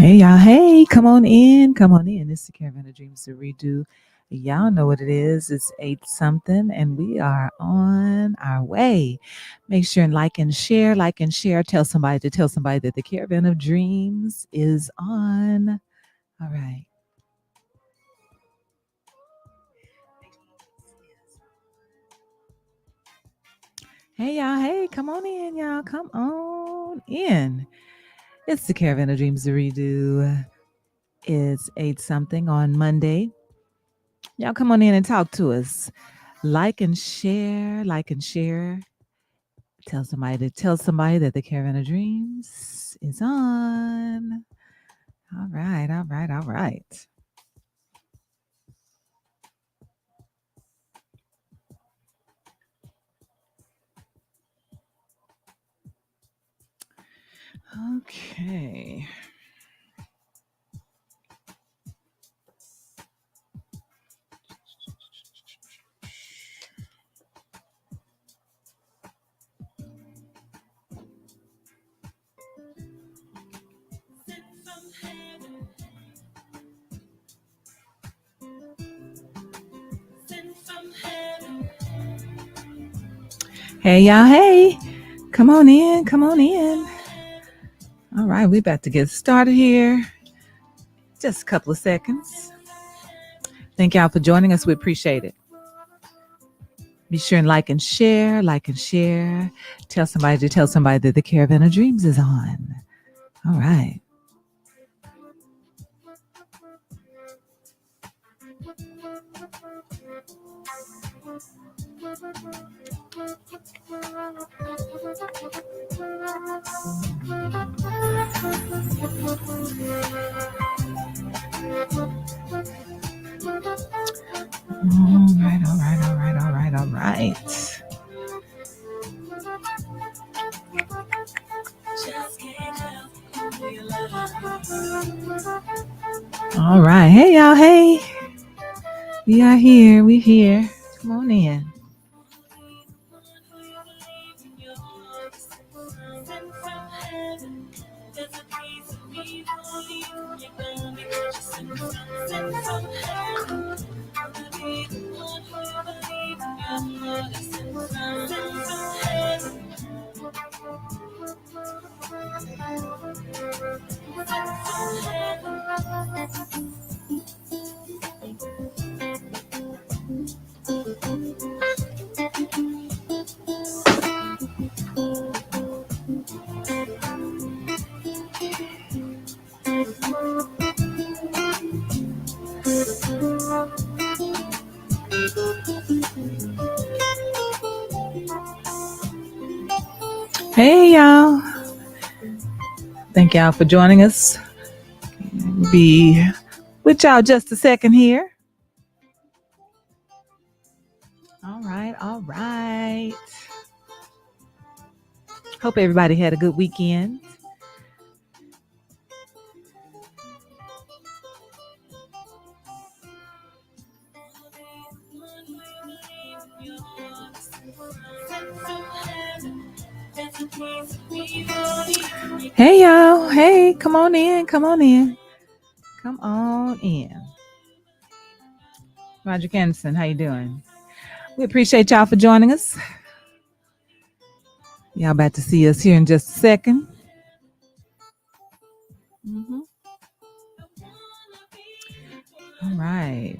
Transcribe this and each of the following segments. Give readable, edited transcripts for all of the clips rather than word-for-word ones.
Hey y'all, hey, come on in, come on in. It's the Caravan of Dreams to redo. Y'all know what it is. It's 8 something, and we are on our way. Make sure and like and share, like and share. Tell somebody to tell somebody that the Caravan of Dreams is on. All right. Hey y'all, hey, come on in, y'all. Come on in. It's the Caravan of Dreams to redo. It's 8 something on Monday. Y'all come on in and talk to us. Like and share, like and share. Tell somebody to tell somebody that the Caravan of Dreams is on. All right, all right, all right. Okay. Hey y'all, hey. Come on in, come on in. All right, we about to get started here. Just a couple of seconds. Thank y'all for joining us. We appreciate it. Be sure and like and share, like and share. Tell somebody to tell somebody that the Caravan of Dreams is on. All right. All right, all right, all right, all right, all right. All right. Hey, y'all. Hey. We are here. We here. Come on in. Hey, y'all. Thank y'all for joining us. We'll be with y'all just a second here. All right, all right. Hope everybody had a good weekend. Hey, y'all. Hey, come on in. Come on in. Come on in. Roger Kennison, how you doing? We appreciate y'all for joining us. Y'all about to see us here in just a second. Mm-hmm. All right.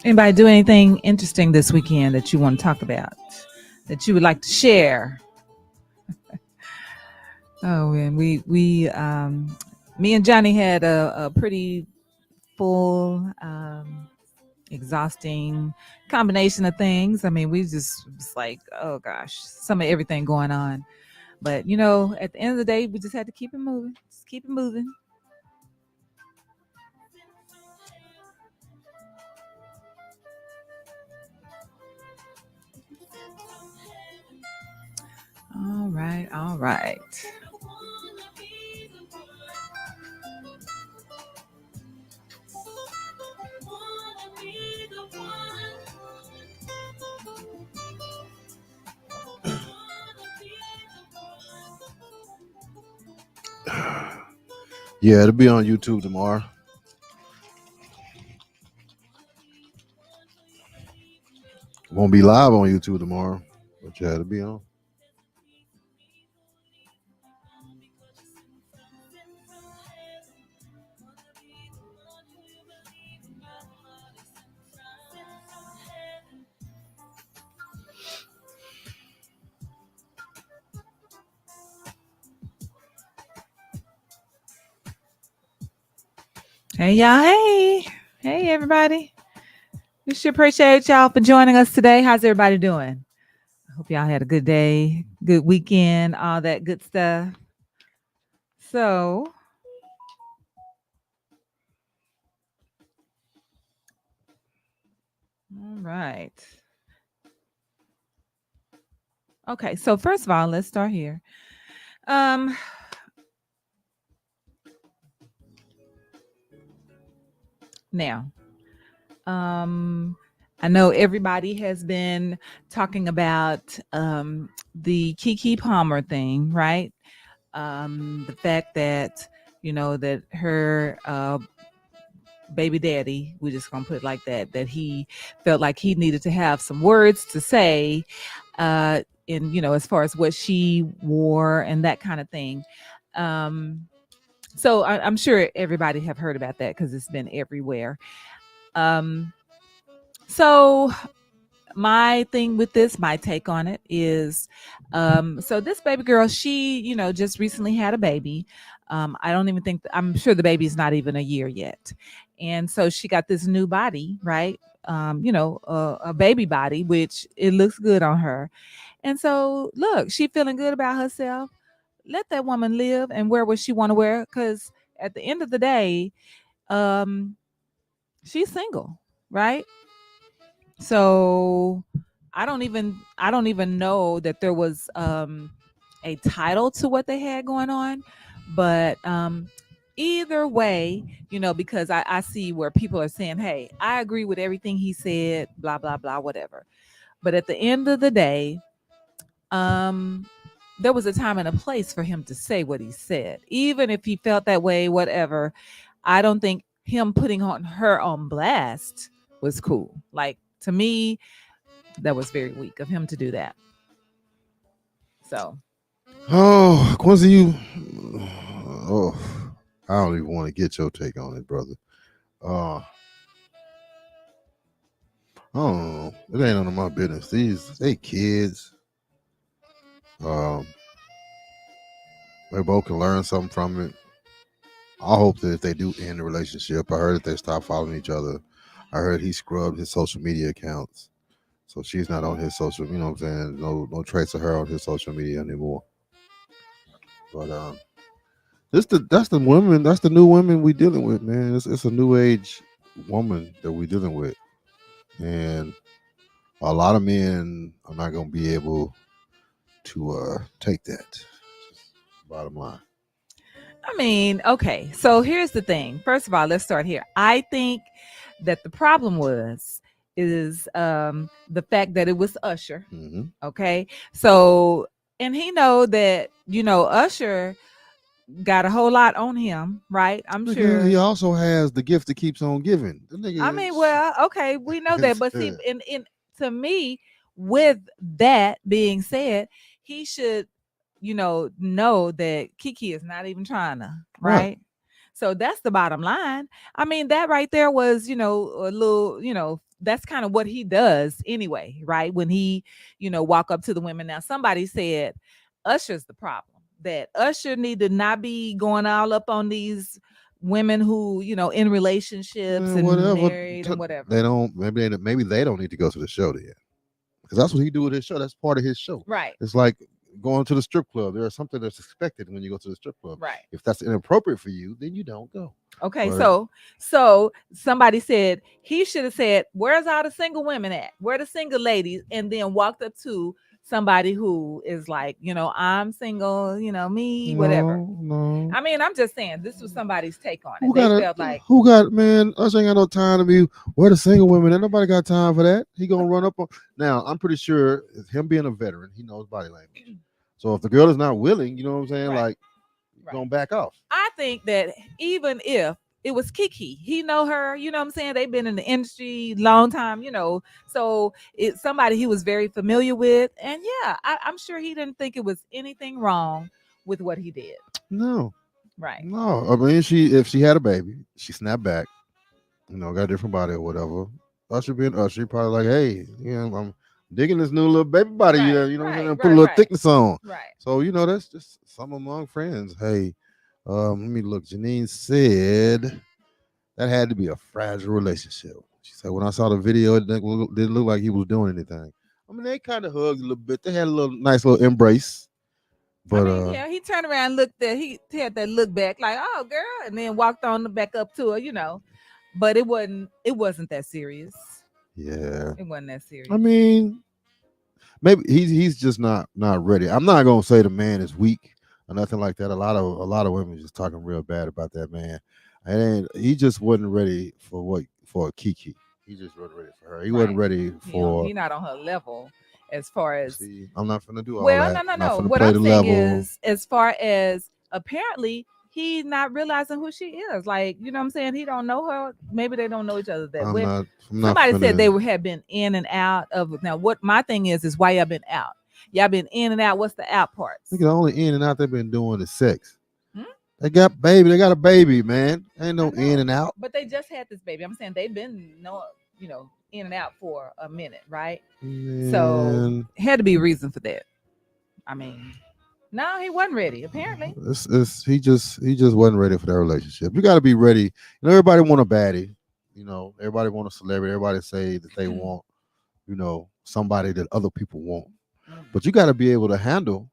Anybody do anything interesting this weekend that you want to talk about, that you would like to share? Oh, and me and Johnny had a pretty full, exhausting combination of things. I mean, we just was like, oh gosh, some of everything going on. But you know, at the end of the day, we just had to keep it moving. Just keep it moving. All right, all right. Yeah, it'll be on YouTube tomorrow. Won't be live on YouTube tomorrow, but yeah, it'll be on. Hey, y'all. Hey. Hey, everybody. We sure appreciate y'all for joining us today. How's everybody doing? I hope y'all had a good day, good weekend, all that good stuff. So, all right. Okay, so first of all, let's start here. Um, now, um, I know everybody has been talking about the Kiki Palmer thing, right? The fact that that her baby daddy, we're just gonna put it like that he felt like he needed to have some words to say, in as far as what she wore and that kind of thing. Um, so I'm sure everybody have heard about that because it's been everywhere. Um, so my thing with this, my take on it is, so this baby girl, she, just recently had a baby. I don't even think, I'm sure the baby's not even a year yet. And so she got this new body, right? A baby body, which it looks good on her. And so look, she feeling good about herself. Let that woman live and wear what she want to wear. Cause at the end of the day, um, she's single, right? So I don't even know that there was a title to what they had going on, but either way, because I see where people are saying, hey, I agree with everything he said, blah blah blah, whatever. But at the end of the day, um there was a time and a place for him to say what he said, even if he felt that way, whatever. I don't think him putting on her on blast was cool. Like, to me, that was very weak of him to do that. So, Oh, Quincy, you. Oh, I don't even want to get your take on it, brother. I don't know. It ain't none of my business. They kids. Um, they both can learn something from it. I hope that if they do end the relationship, I heard that they stop following each other. I heard he scrubbed his social media accounts, so she's not on his social. You know what I'm saying? No trace of her on his social media anymore. But that's the women. That's the new women we dealing with, man. It's a new age woman that we dealing with, and a lot of men are not going to be able to take that. Bottom line. I mean, okay. So here's the thing. First of all, let's start here. I think that the problem is the fact that it was Usher. Mm-hmm. Okay. So, and he know that, Usher got a whole lot on him, right? I'm Nigga, he sure. also has the gift that keeps on giving. The I nigga, mean, well, okay, we know that, but see, in to me, with that being said, he should, know that Kiki is not even trying to, right. right? So that's the bottom line. I mean, that right there was, a little, that's kind of what he does anyway, right? When he, walk up to the women. Now, somebody said Usher's the problem. That Usher need to not be going all up on these women who, in relationships Man, and whatever. married and whatever. They don't. Maybe they don't need to go to the show then, because that's what he do with his show. That's part of his show. Right. It's like going to the strip club. There's something that's expected when you go to the strip club. Right. If that's inappropriate for you, then you don't go. Okay, But so somebody said he should have said, "Where's all the single women at? Where the single ladies?" And then walked up to somebody who is like, I'm single, me, whatever. no. I mean, I'm just saying this was somebody's take on it. They felt like, Who got man? Us ain't got no time to be where the single women. Ain't nobody got time for that. He gonna run up on. Now I'm pretty sure him being a veteran, he knows body language. So if the girl is not willing, you know what I'm saying, Right. like, Right. gonna back off. I think that even if it was Kiki, he know her, you know what I'm saying? They've been in the industry long time, So it's somebody he was very familiar with. And yeah, I'm sure he didn't think it was anything wrong with what he did. No, Right. no. I mean, if she had a baby, she snapped back. Got a different body or whatever. Usher being Usher, he probably like, hey, I'm digging this new little baby body. Right. You know what I'm Right. saying? Put a Right. little Right. thickness on. Right. So that's just some among friends. Hey, let me look. Janine said that had to be a fragile relationship. She said when I saw the video, it didn't look like he was doing anything. I mean, they kind of hugged a little bit. They had a little nice little embrace, I but mean, yeah, he turned around, looked at, he had that look back, like, "Oh, girl," and then walked on the back up to her. But it wasn't that serious. yeah. It wasn't that I serious. mean, maybe he's just not ready. I'm not gonna say the man is weak or nothing like that. A lot of women just talking real bad about that man, and he just wasn't ready for Kiki. He just wasn't ready for her. He wasn't Right. ready for. He not on her level as far as. See, I'm not finna do all Well, that. no, no, I'm not no. finna What play I'm the saying level. is, as far as apparently he not realizing who she is. Like, you know what I'm saying? He don't know her. Maybe they don't know each other that I'm well. not. I'm not Somebody said they finna. have been in and out of. Now, what my thing is why y'all been out? Y'all been in and out. What's the out parts? Look at the only in and out they've been doing is sex. Hmm? They got baby. They got a baby, man. Ain't I no in know, and out. but they just had this baby. I'm saying they've been in and out for a minute, right? So Man, had to be a reason for that. I mean, no, he wasn't ready. Apparently, he just wasn't ready for that relationship. You got to be ready. Everybody want a baddie. Everybody want a celebrity. Everybody say that they want somebody that other people want. But you got to be able to handle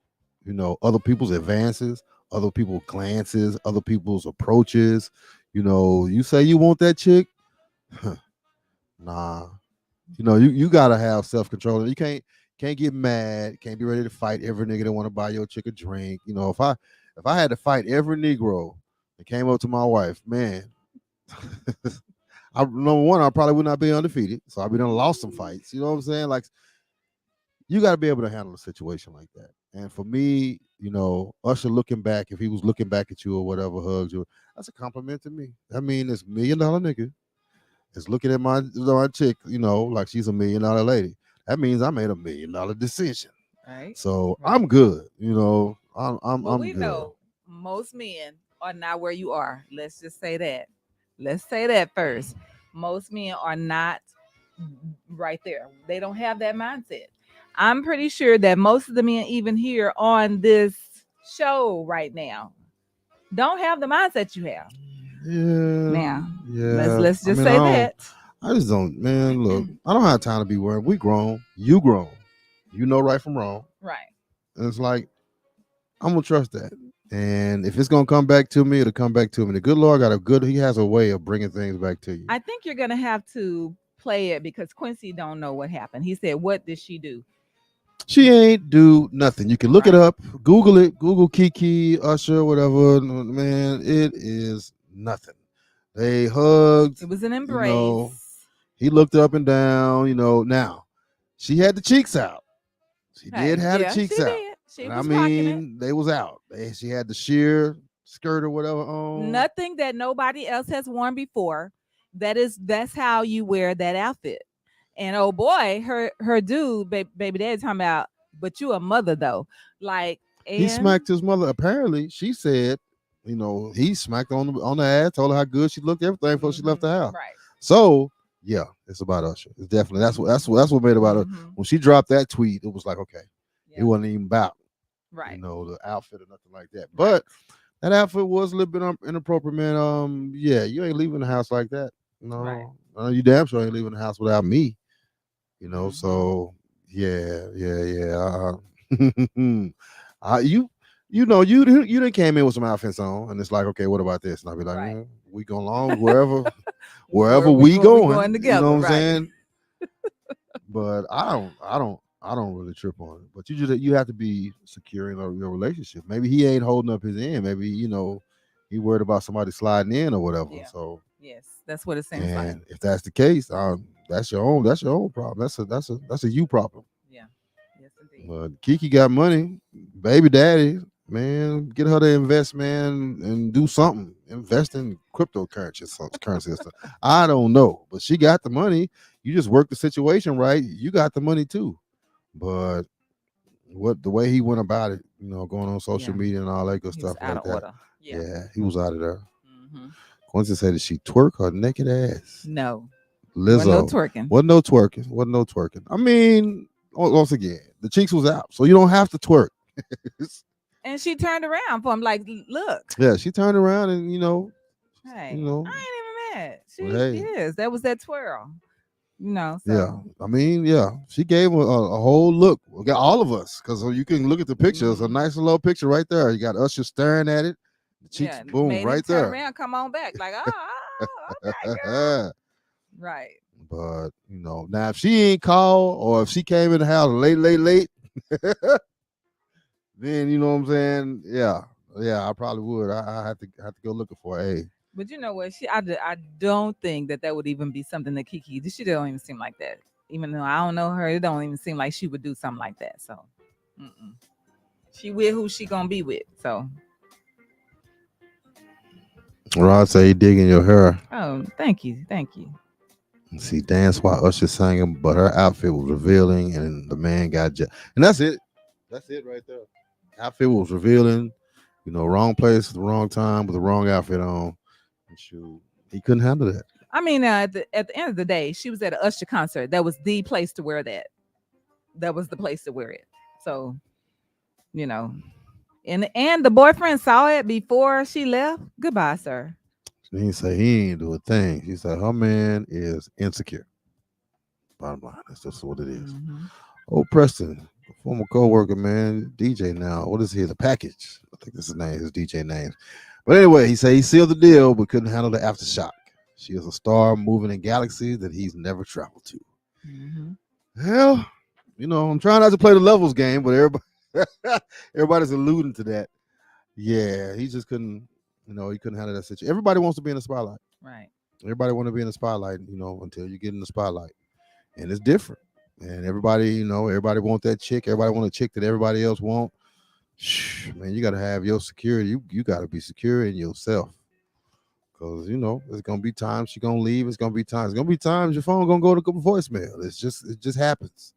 other people's advances, other people's glances, other people's approaches. You say you want that chick, nah. You gotta have self control. You can't get mad. Can't be ready to fight every nigga that want to buy your chick a drink. If I had to fight every Negro that came up to my wife, man, number one, I probably would not be undefeated. So I'd be done lost some fights. You know what I'm saying? Like you got to be able to handle a situation like that. And for me, Usher looking back, if he was looking back at you or whatever, hugs you, that's a compliment to me. I mean, this $1 million nigga is looking at my chick, like she's $1 million lady. That means I made $1 million decision. right? So Right. I'm good. I'm We good. know most men are not where you are. Let's just say that. Let's say that first. Most men are not right there. They don't have that mindset. I'm pretty sure that most of the men, even here on this show right now, don't have the mindset you have. Yeah, Now, let's yeah. let's I just mean, I say don't. that. I just don't. Man, look, I don't have time to be worried. We grown. You grown. You know right from wrong. Right. And it's like I'm gonna trust that. And if it's gonna come back to me, it'll come back to me. The good Lord got a good. He has a way of bringing things back to you. I think you're gonna have to play it because Quincy don't know what happened. He said, "What did she do?" She ain't do nothing. You can look it Right. up, Google it, Google Kiki, Usher, whatever. Man, it is nothing. They hugged. It was an You know, embrace. he looked up and down. Now she had the cheeks out. She did Hey, have the yeah, she cheeks out, did. She and I was rocking it. mean they was out. She had the sheer skirt or whatever on. Nothing that nobody else has worn before. That's how you wear that outfit. And oh boy, her dude, baby daddy talking about, but you a mother though. Like, He and smacked his mother. Apparently, she said, he smacked on the ass, told her how good she looked, everything before she left the house. right. So yeah, it's about Usher. It's definitely that's what made it about her. When she dropped that tweet, it was like okay, it Yeah. wasn't even about Right. the outfit or nothing like that. Right. But that outfit was a little bit inappropriate, man. Yeah, you ain't leaving the house like that. Right. You damn sure ain't leaving the house without me. Mhm. So yeah, yeah, yeah. You done came in with some outfits on, and it's like, okay, what about this? And I'll be like, Right. we go along wherever Where wherever we we going? We going. going You know together, what I'm right? saying? But I don't really trip on it. But you have to be secure in your relationship. Maybe he ain't holding up his end. Maybe he worried about somebody sliding in or whatever. Yeah. So Yes, that's what it seems like. and if that's the case, that's your own problem. That's a you problem. Yeah. Yes, indeed. But Kiki got money, baby daddy. man. Get her to invest, man, and do something. Invest in cryptocurrency, currency and stuff. I don't know, but she got the money. You just work the situation right. You got the money too. But what the way he went about it, going on social Yeah, media and all that good he was stuff out like of that. order. Yeah. Yeah, he was out of there. Hmm. Quincy said that she twerk her naked ass. No, wasn't no Lizzo. twerking. Wasn't no twerking. Wasn't no twerking. I mean, once again, the cheeks was out, so you don't have to twerk. And she turned around for him, like, look, Yeah, she turned around and you hey, know, I ain't even mad. well, She hey, is. That was that twirl, yeah. so. I mean, yeah, she gave a whole look. We got all of us because you can look at the picture. It's a Hmm. nice little picture right there. You got Usher staring at it. The cheeks, Yeah, boom, made him right turn there. around, come on back, like, okay, girl. Right. But now if she ain't called or if she came in the house late, late, late, then you know what I'm saying. Yeah, yeah, I probably would. I have to go looking for her. Hey, But you know what? I don't think that would even be something that Kiki. She don't even seem like that. Even though I don't know her, it don't even seem like she would do something like that. So, mm-mm. She with who she gonna be with. So, Rod say he digging your hair. oh, thank you, thank you. See, dance while Usher singing, but her outfit was revealing, and the man got and that's it. That's it right there. Outfit was revealing. Wrong place at the wrong time with the wrong outfit on. And shoot, he couldn't handle that. I mean, at the end of the day, she was at an Usher concert. That was the place to wear that. That was the place to wear it. So, you know, and the boyfriend saw it before she left. Goodbye, sir. She didn't say he ain't do a thing. She said her man is insecure. Bottom line, that's just what it is. Hmm. Oh, Preston, former co-worker, man, DJ now. What is he? The package. I think that's his name, his DJ name. But anyway, he said he sealed the deal but couldn't handle the aftershock. She is a star moving in galaxies that he's never traveled to. Hmm. Hell, I'm trying not to play the levels game, but everybody's alluding to that. Yeah, he just couldn't, he couldn't handle that situation. Everybody wants to be in the spotlight. Right. Everybody want to be in the spotlight, until you get in the spotlight. And it's different. And everybody, everybody want that chick. Everybody want a chick that everybody else want. Shh, man, you got to have your security. You got to be secure in yourself. Because, there's going to be times she's going to leave. It's going to be times. It's going to be times your phone going to go to voicemail. It just happens.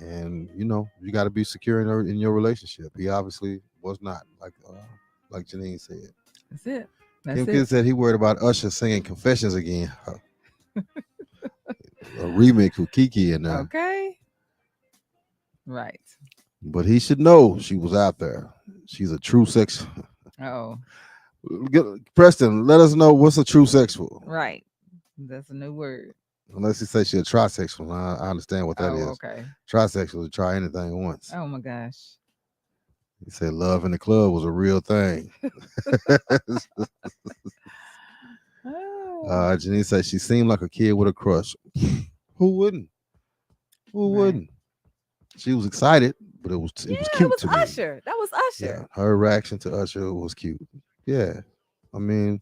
And, you got to be secure in your relationship. He obviously was not, like Janine said. That's it. Kim That's Kid it. said he worried about Usher singing Confessions again. A remix with Kiki in there. Okay. Right. But he should know she was out there. She's a true sex. Oh, Preston, let us know what's a true sexual. right. That's a new word. Unless he says she's a trisexual. I understand what that Oh, is. okay. Trisexual to try anything once. Oh my gosh. He said love in the club was a real thing. Oh, Janine said she seemed like a kid with a crush. Who wouldn't? Who right. wouldn't? She was excited, but it was Yeah, it cute was to me. Usher. That was Yeah, Usher. her reaction to Usher was cute. Yeah, I mean,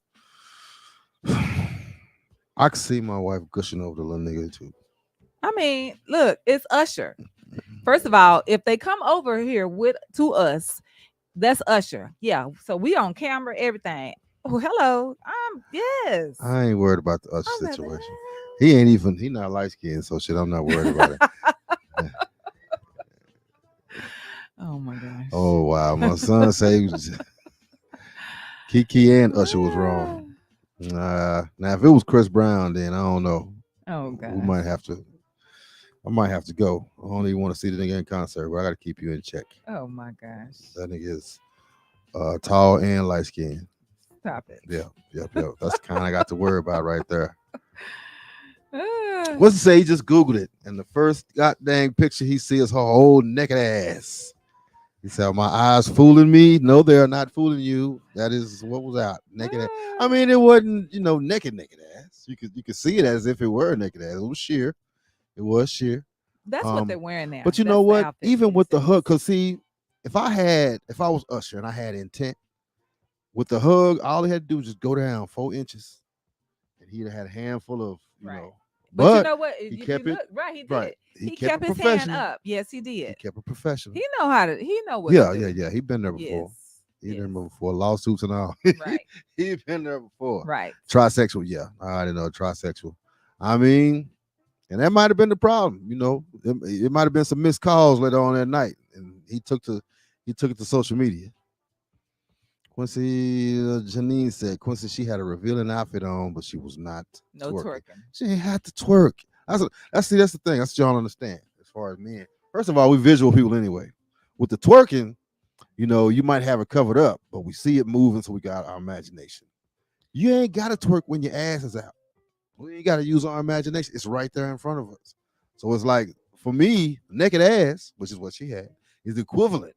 I could see my wife gushing over the little nigga too. I mean, look, it's Usher. First of all, if they come over here with to us, that's Usher. Yeah. So we on camera, everything. Oh, hello. Yes. I ain't worried about the Usher I'm like, situation. He not light skinned, so shit, I'm not worried about it. oh my gosh. Oh wow, my son say Kiki and Usher was wrong. Now if it was Chris Brown, then I don't know. Oh We gosh. might have to. I might have to go. I don't even want to see the nigga in concert, but I got to keep you in check. Oh my gosh. That nigga is tall and light skinned. Stop it. Yeah, yep. That's kind I got to worry about right there. Ah. What's to say? He just Googled it, and the first goddamn picture he sees is her whole naked ass. He said, "Are my eyes fooling me? No, they are not fooling you. That is what was out. Naked ass. I mean, it wasn't, naked ass. You could see it as if it were naked ass. It was sheer. It was sheer. That's what they're wearing now. But you That's know the what? outfit Even these with the days. hug, cause see, if I was Usher and I had intent with the hug, all he had to do was just go down 4 inches, and he'd have had a handful of, Right. But you But know what? he You kept it look, right, he did. right. He kept kept it his hand professional. up. Yes, he He did. kept it professional. He know what Yeah, to do. yeah. He been there Yes. before. He been Yes. there before lawsuits and all. Right. He been there before. Right. Trisexual, yeah. I didn't know trisexual. I mean, and that might have been the problem. It might have been some missed calls later on that night, and he took it to social media. Quincy Janine said Quincy she had a revealing outfit on, but she was not No twerking. twerking. She ain't had to twerk. That's the thing. That's what y'all don't understand as far as men. First of all, we visual people anyway. With the twerking, you might have it covered up, but we see it moving, so we got our imagination. You ain't got to twerk when your ass is out. We ain't got to use our imagination. It's right there in front of us. So it's like for me, naked ass, which is what she had, is equivalent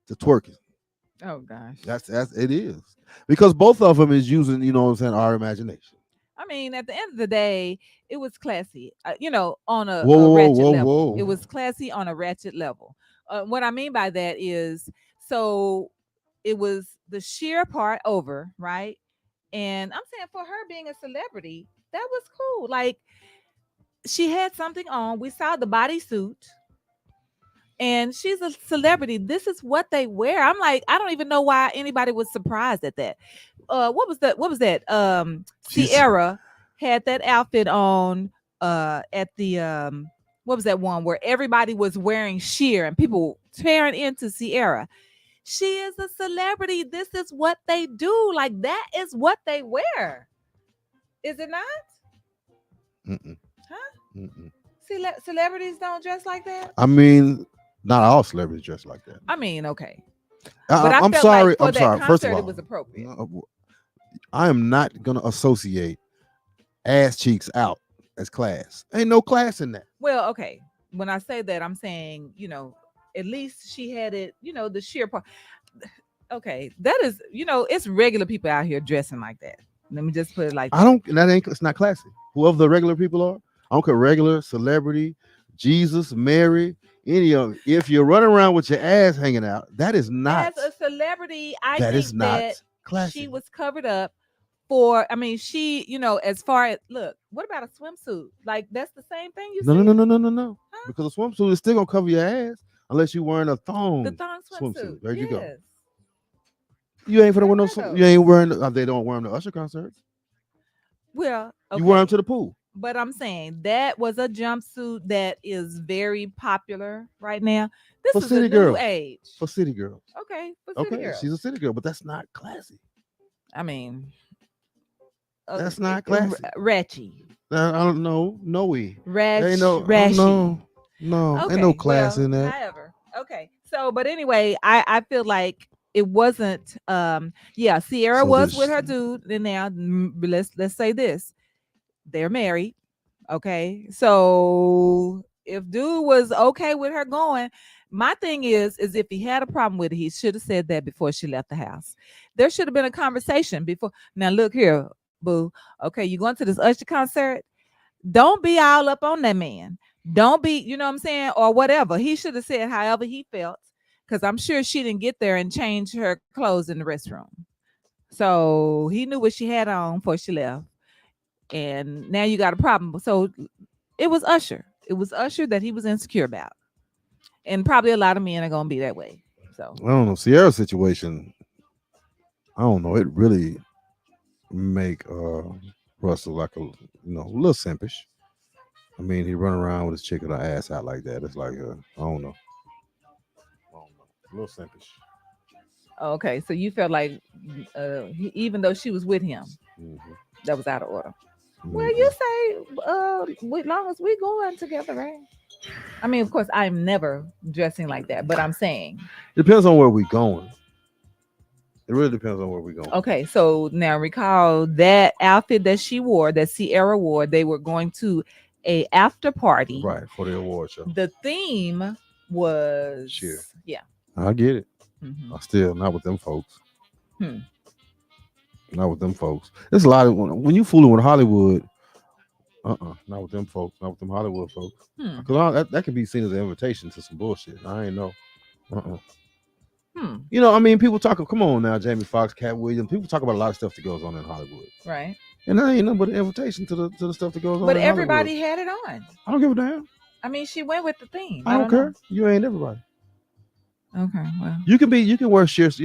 to twerking. Oh gosh. That's it is because both of them is using what I'm saying our imagination. I mean, at the end of the day, it was classy. On Whoa, a whoa, ratchet whoa, level. whoa, It whoa. was classy on a ratchet level. What I mean by that is, so it was the sheer part over, right? And I'm saying for her being a celebrity, that was cool. Like she had something on. We saw the bodysuit, and she's a celebrity. This is what they wear. I'm like, I don't even know why anybody was surprised at that. What was that? She's Sierra had that outfit on at the what was that one where everybody was wearing sheer and people tearing into Sierra. She is a celebrity. This is what they do. Like that is what they wear. Is it not? mm-mm, Huh? mm-mm. Celebrities don't dress like that. I mean, not all celebrities dress like that. I mean, okay. But I I'm felt like sorry. for I'm that sorry. First of concert, it all, was appropriate. I am not gonna associate ass cheeks out as class. Ain't no class in that. Well, okay. When I say that, I'm saying, at least she had it, the sheer part. Okay. That is, it's regular people out here dressing like that. Let me just put it like I that. don't. That ain't. It's not classy. Whoever the regular people are, I don't care. Regular, celebrity, Jesus, Mary, any of. If you're running around with your ass hanging out, that is not. As a celebrity, I That is think not that she classy. was covered up for, I mean, she, as far as, look, what about a swimsuit? Like, that's the same thing you No, no, see? no, no, no, no, no. Huh? Because a swimsuit is still gonna cover your ass unless you're wearing a The thong thong swimsuit. swimsuit. There you go. Yes. You ain't finna I wear no. wear You those. ain't wearing. They don't wear them to Usher concerts. Well, You wear them okay. to the pool But I'm saying that was a jumpsuit that is very popular right now. This for is a city new girls. age. For city girls. Okay, for city Okay, girls. she's a city girl, but that's not classy. I mean, That's not classy. ratchy, I don't know. No way. Ain't no. rashy. No. No. Ain't no Okay, class well, in that. however, okay. So, but anyway, I feel like it wasn't. Yeah, Sierra So was with this. her dude, and now let's say this: they're married. Okay. So if dude was okay with her going, my thing is if he had a problem with it, he should have said that before she left the house. There should have been a conversation before. Now look here, boo. Okay, you going to this Usher concert? Don't be all up on that man. Don't be, you know what I'm saying, or whatever. He should have said however he felt, because I'm sure she didn't get there and change her clothes in the restroom. So he knew what she had on before she left, and now you got a problem. So it was Usher. It was Usher that he was insecure about. And probably a lot of men are gonna be that way. So I don't know. Sierra's situation. I don't know. It really make Russell like a little simpish. I mean, he run around with his chick and her ass out like that. It's like I don't know. I don't know. A little simpish. okay, so you felt like even though she was with him, Mm-hmm. that was out of order. Well, Mm-hmm. you say as long as we going together, right? I mean, of course, I'm never dressing like that, but I'm saying, It depends on where we going. It really depends on where we going. okay. So now recall that outfit that she wore, that Sierra wore. They were going to a after party. Right for the award show. The theme was Sure. yeah. I get it. Mhm. I still not with them folks. Hmm. Not with them folks. There's a lot of when you fooling with Hollywood. Not with them folks. Not with them Hollywood folks. Hmm. Because that could be seen as an invitation to some bullshit. I ain't know. Hmm. I mean, people talk. Come on now, Jamie Foxx, Cat Williams. People talk about a lot of stuff that goes on in Hollywood, Right. and that ain't nothing but an invitation to the stuff that goes on But in Hollywood. everybody had it on. I don't give a damn. I mean, she went with the theme. I I don't don't know. care. You ain't everybody. Okay. Well. You can wear shirts.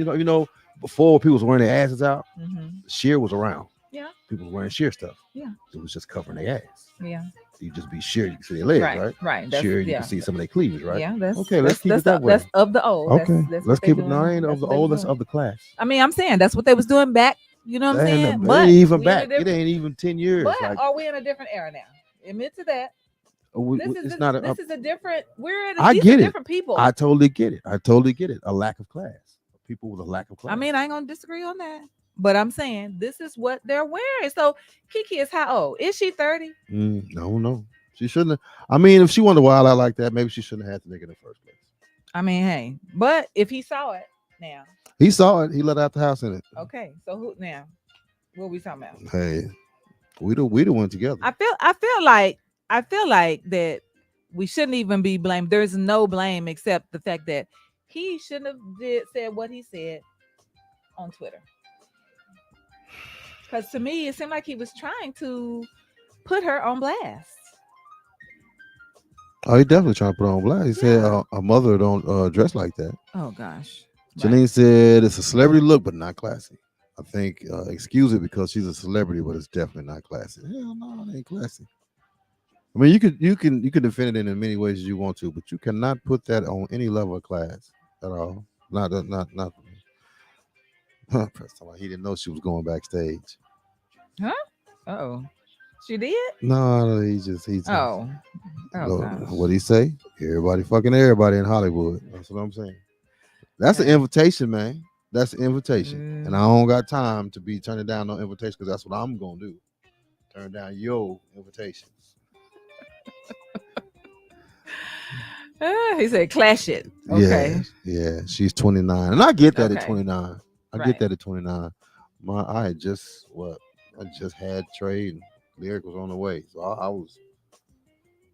before people was wearing their asses out, Mm-hmm. sheer was around. Yeah. People was wearing sheer stuff. Yeah. It was just covering their ass. Yeah. You just be sheer, you can see their legs, Right. right? Right. That's Sheer, you can yeah. see some of their cleavage, right? Yeah. That's Okay, let's that's keep that's it that way. that's of the old. That's Okay, that's let's what they keep it. No, I doing. ain't of That's the what they was old. That's doing. of the class. I mean, I'm saying that's what they was doing back. You know what I'm That saying? ain't, it But ain't even we in a back. It different. ain't even 10 years. But Like are we in a different era now? Admit to that. it's not This is a different. I These are get it. different people. I totally get it. I totally get it. A lack of class. People with a lack of class. I mean, I ain't gonna disagree on that. But I'm saying this is what they're wearing. So Kiki is how old? Is she 30? No. She shouldn't have. I mean, if she wanted to wild out like that, maybe she shouldn't have had the nigga in the first place. I mean, hey, but if he saw it now, He saw it. He let out the house in it. okay. So who now? What we talking about? Hey, we the one together. I feel like that we shouldn't even be blamed. There's no blame except the fact that he shouldn't have said what he said on Twitter. Because to me, it seemed like he was trying to put her on blast. Oh, he definitely trying to put on blast. He said Yeah. a mother don't dress like that. Oh gosh. Right. Janine said it's a celebrity look, but not classy. I think excuse it because she's a celebrity, but it's definitely not classy. Hell no, it ain't classy. I mean, you can defend it in as many ways as you want to, but you cannot put that on any level of class at all. Not. First time he didn't know she was going backstage. Huh? Oh. She did? No, he just Oh. Oh no, gosh. what he say? Everybody fucking everybody in Hollywood. That's what I'm saying. That's an Yeah. invitation, man. That's an invitation, and I Mm. don't got time to be turning down no invitation because that's what I'm gonna do. Turn down your invitations. He said clash it. Yeah, Okay. yeah. She's 29, and I get that at Okay. 29. I get Right. that at 29. I had just what I just had trade and lyric was on the way, so I was,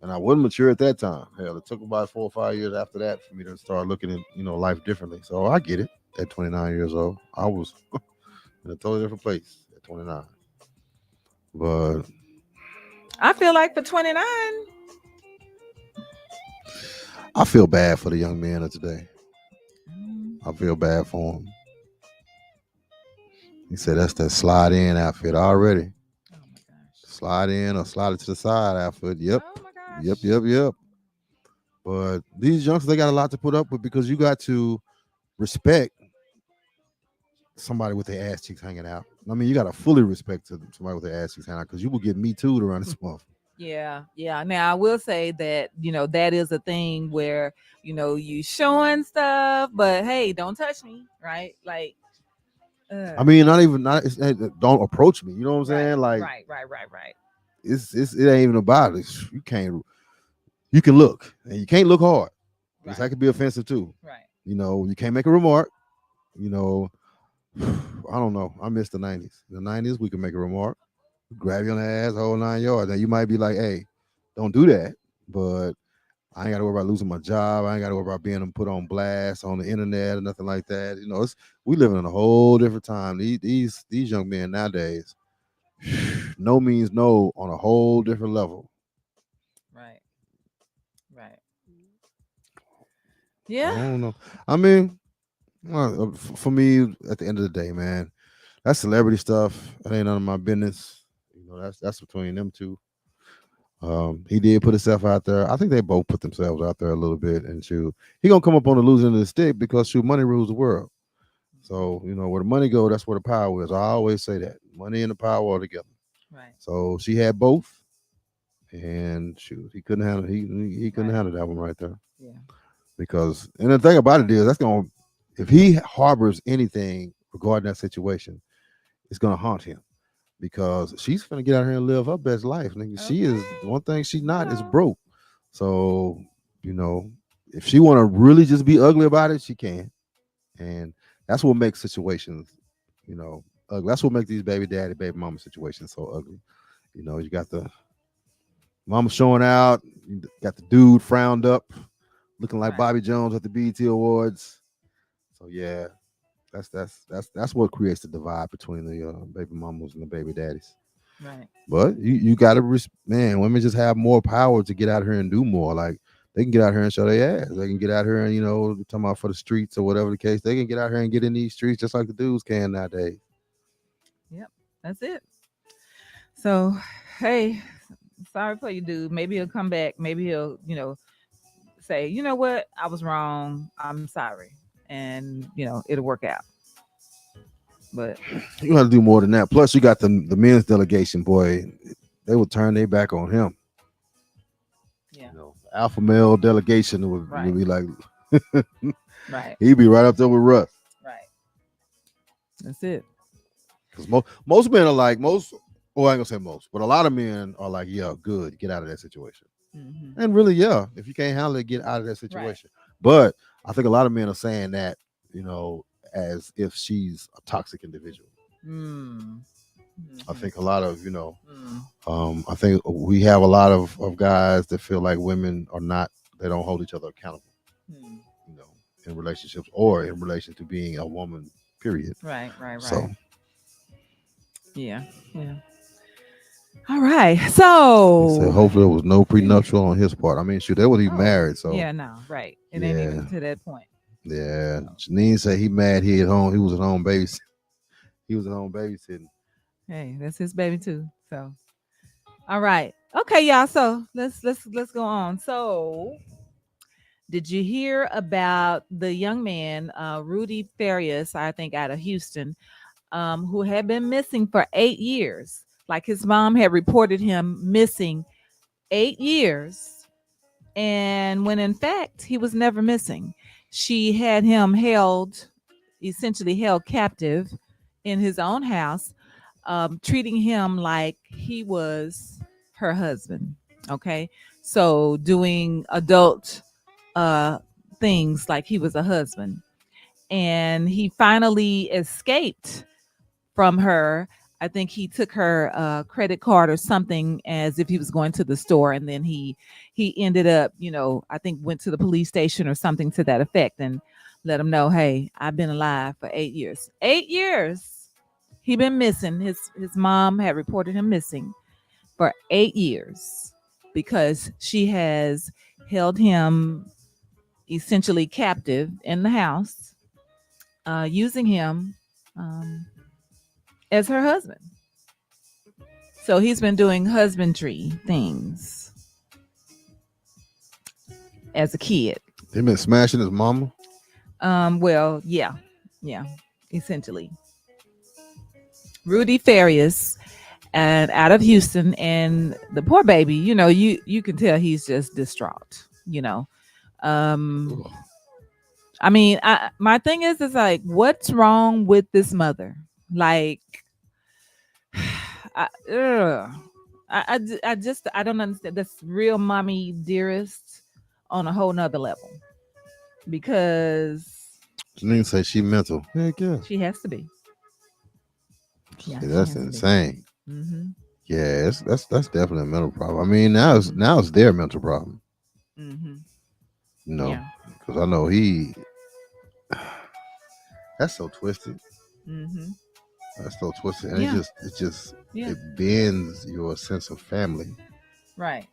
and I wasn't mature at that time. Hell, it took about 4 or 5 years after that for me to start looking at life differently. So I get it. At 29 years old, I was in a totally different place at 29. But I feel like for 29. I feel bad for the young men of today. Mm, I feel bad for him. He said that's that slide in outfit already. oh my gosh. Slide in or slide it to the side outfit. Yep. Oh my Yep. gosh. Yep. Yep. But these youngsters, they got a lot to put up with because you got to respect somebody with their ass cheeks hanging out. I mean, you got to fully respect somebody with their ass cheeks hanging out because you will get me too to run this month. Yeah, yeah. Now I will say that that is a thing where you showing stuff, but hey, don't touch me, right? Like, I mean, not don't approach me. You know what I'm right, saying? Like right. it ain't even about it. You can look and you can't look hard because Right, that could be offensive too. right. You can't make a remark. You know, I don't know. I miss the 90s. In the 90s, we could make a remark, grab you on the ass, whole 9 yards. Now you might be like, hey, don't do that. But I ain't got to worry about losing my job. I ain't got to worry about being put on blast on the internet or nothing like that. We living in a whole different time. These young men nowadays, no means no on a whole different level. Right, right. I Yeah. don't know. I mean, for me, at the end of the day, man, that celebrity stuff, that ain't none of my business. That's between them two. He did put himself out there. I think they both put themselves out there a little bit, and shoot, he gonna come up on the losing end of the stick because shoot, money rules the world. So where the money go, that's where the power is. I always say that money and the power are together. Right, So she had both, and shoot, he couldn't handle he couldn't right. handle that one right there Yeah, because and the thing about it is that's gonna if he harbors anything regarding that situation, it's gonna haunt him because she's gonna get out here and live her best life. Nigga. She is okay. one thing she not is Well, broke. So you know, if she want to really just be ugly about it, she can, and that's what makes situations, ugly. That's what makes these baby daddy, baby mama situations so ugly. You got the mama showing out, you got the dude frowned up, looking like right, Bobby Jones at the BET Awards. So yeah, that's what creates the divide between the baby mamas and the baby daddies. right. But you got to man, women just have more power to get out here and do more. Like they can get out here and show their ass. They can get out here and talking about for the streets or whatever the case. They can get out here and get in these streets just like the dudes can nowadays. Yep, that's it. So, hey, sorry for you, dude. Maybe he'll come back. Maybe he'll, say, you know what, I was wrong. I'm sorry, and it'll work out. But You got to do more than that. Plus, you got the men's delegation, boy. They would turn their back on him. yeah, Alpha male delegation would right, be like, right, he'd be right up there with Russ. right. That's it. Because most men are like most. Well, I ain't gonna say most, but a lot of men are like, yeah, good, get out of that situation. Hmm. And really, yeah, if you can't handle it, get out of that Right. situation. But I think a lot of men are saying that, as if she's a toxic individual. Mm. I Hmm. think a lot of, Mm. I think we have a lot of guys that feel like women are not, they don't hold each other accountable, Mm. you know, in relationships or in relation to being a woman, period. Right, right, So right. Yeah, yeah. All right. he said, So, hopefully there was no prenuptial on his part. I mean, shoot, they would even oh, married. So yeah, no, right. It ain't yeah, even to that point. yeah. So, Janine said he mad he at home. He was at home babysitting. He was at home babysitting. hey, that's his baby too. So, all right. Okay, y'all. So let's go on. So, did you hear about the young man, Rudy Farias, I think out of Houston, who had been missing for 8 years? Like his mom had reported him missing 8 years. And when in fact, he was never missing. She had him held, essentially held captive in his own house, treating him like he was her husband. Okay. So doing adult uh, things like he was a husband. And he finally escaped from her. I think he took her credit card or something as if he was going to the store, and then he ended up, I think went to the police station or something to that effect, and let him know, hey, I've been alive for 8 years. 8 years he been missing. His mom had reported him missing for 8 years because she has held him essentially captive in the house, using him um, as her husband. So he's been doing husbandry things as a kid. He been smashing his mama. Well, yeah, yeah, essentially. Rudy Farias and out of Houston, and the poor baby, you can tell he's just distraught. Um, Ugh. I mean, my thing is like, what's wrong with this mother? Like, I, ugh. I don't understand. That's real mommy dearest on a whole nother level because Janine say she mental. Heck yeah. she has to be. Yeah, See, she that's has to be. insane. Mm-hmm. Yeah, that's definitely a mental problem. I mean, now it's Mm-hmm. now it's their mental problem. Mm-hmm. You know, Yeah. because I know he. That's so twisted. Mm-hmm. That's so twisted, and it Yeah. just it just Yeah. it bends your sense of family. Right.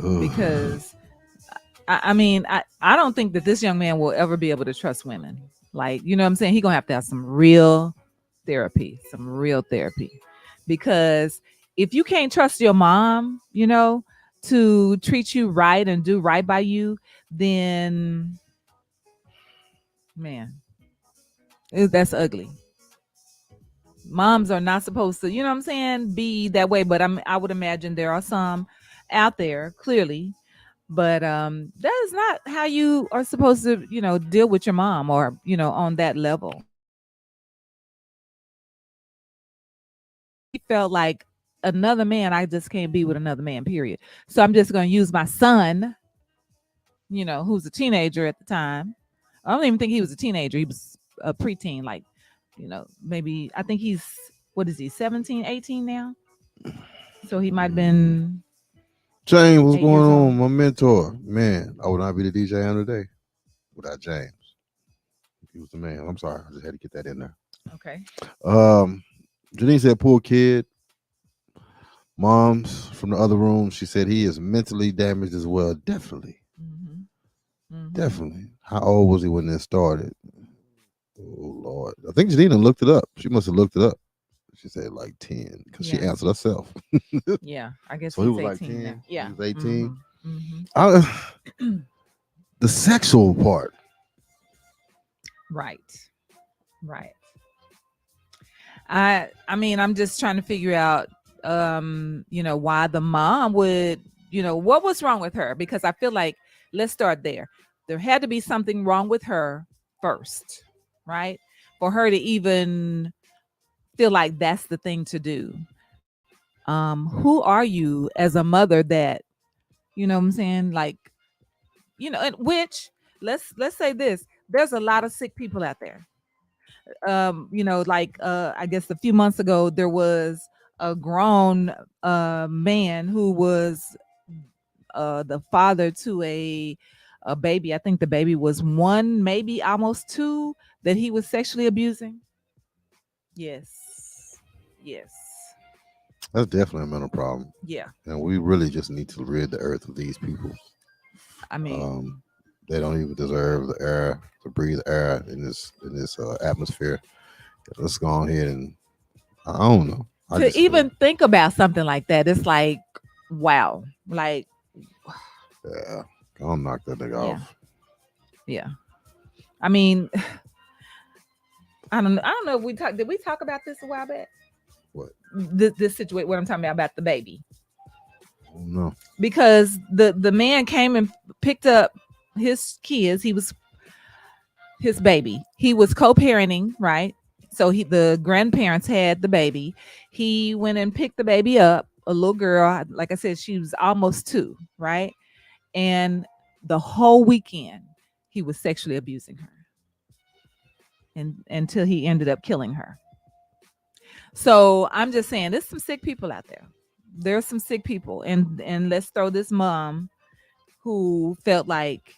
Ugh. Because I mean, I don't think that this young man will ever be able to trust women. Like, you know what I'm saying? He gonna have to have some real therapy, some real therapy. Because if you can't trust your mom, to treat you right and do right by you, then man, that's ugly. Moms are not supposed to, what I'm saying, be that way. But I would imagine there are some out there, clearly, but that is not how you are supposed to deal with your mom, or on that level. He felt like another man, I just can't be with another man, period. So I'm just going to use my son, who's a teenager at the time. I don't even think he was a teenager. He was a preteen, like, maybe, I think he's, what is he, 17, 18 now? So he might have been James, what's 8 going years old. on? My mentor, man, I would not be the DJ on today without James. He was the man. I'm sorry, I just had to get that in there. Okay. Um, Janine said, "Poor kid." Mom's from the other room. She said he is mentally damaged as well. Definitely. Definitely. How old was he when this started? Oh Lord, I think Janina looked it up. She must have looked it up. She said like 10 because she Yeah. answered herself. Yeah. I guess So he he's was like 18 now. 10. He Yeah. was 18. Mhm. Mhm. I, the sexual part. Right. Right. I mean, I'm just trying to figure out why the mom would, what was wrong with her, because I feel like, let's start there. There had to be something wrong with her first, right? For her to even feel like that's the thing to do. Who are you as a mother that, what I'm saying, like, and which, let's say this, there's a lot of sick people out there. Like, I guess a few months ago there was a grown man who was the father to a baby. I think the baby was 1, maybe almost 2, that he was sexually abusing. Yes. Yes. That's definitely a mental problem. Yeah. And we really just need to rid the earth of these people. I Um, mean, they don't even deserve the air to breathe air in this atmosphere. Let's go on ahead and I don't know. I to just feel even think about something like that, it's like, wow. Like, yeah. I'll knock that nigga yeah. off. Yeah. I mean, I don't know if did we talk about this a while back? What? This situation, what I'm talking about the baby. I don't know. Because the man came and picked up his kids. He was his baby. He was co-parenting, right? So the grandparents had the baby. He went and picked the baby up, a little girl. Like I said, she was almost 2, right? And the whole weekend he was sexually abusing her, and until he ended up killing her. So I'm just saying, there's some sick people out there. There's some sick people, and let's throw this mom who felt like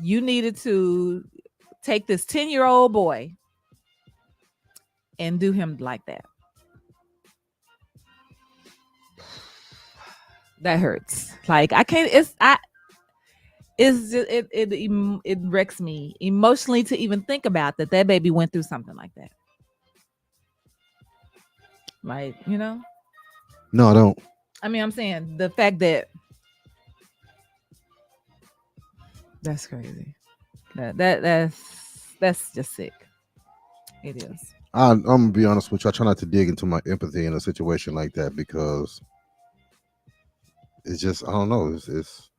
you needed to take this 10-year-old boy and do him like that. That hurts. Like, I can't. It's just, it wrecks me emotionally to even think about that baby went through something like that. Like, No, I don't. I mean, I'm saying the fact that that's crazy. That's just sick. It is. I'm gonna be honest with you. I try not to dig into my empathy in a situation like that because it's just I don't know. It's